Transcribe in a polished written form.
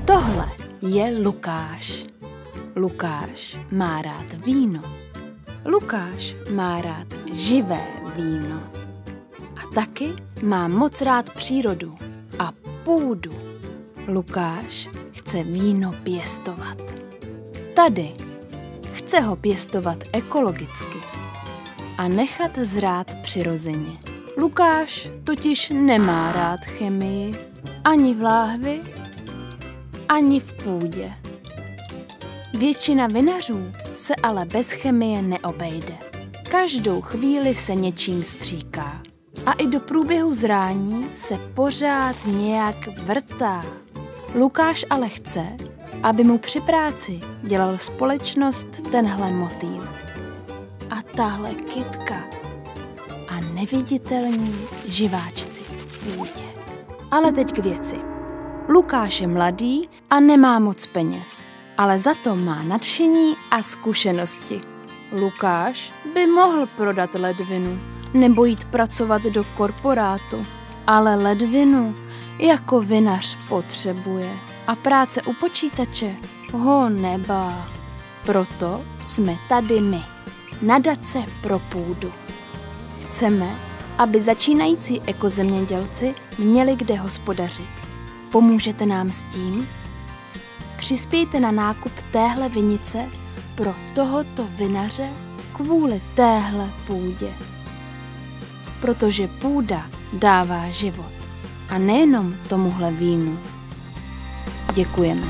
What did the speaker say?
Tohle je Lukáš. Lukáš má rád víno. Lukáš má rád živé víno. A taky má moc rád přírodu a půdu. Lukáš chce víno pěstovat. Tady chce ho pěstovat ekologicky a nechat zrát přirozeně. Lukáš totiž nemá rád chemii ani v láhvi, ani v půdě. Většina vinařů se ale bez chemie neobejde. Každou chvíli se něčím stříká a i do průběhu zrání se pořád nějak vrtá. Lukáš ale chce, aby mu při práci dělal společnost tenhle motýl a tahle kytka a neviditelní živáčci v půdě. Ale teď k věci. Lukáš je mladý a nemá moc peněz, ale za to má nadšení a zkušenosti. Lukáš by mohl prodat ledvinu nebo jít pracovat do korporátu, ale ledvinu jako vinař potřebuje a práce u počítače ho nebá. Proto jsme tady my, nadace pro půdu. Chceme, aby začínající ekozemědělci měli kde hospodařit. Pomůžete nám s tím? Přispějte na nákup téhle vinice pro tohoto vinaře kvůli téhle půdě. Protože půda dává život a nejenom tomuhle vínu. Děkujeme.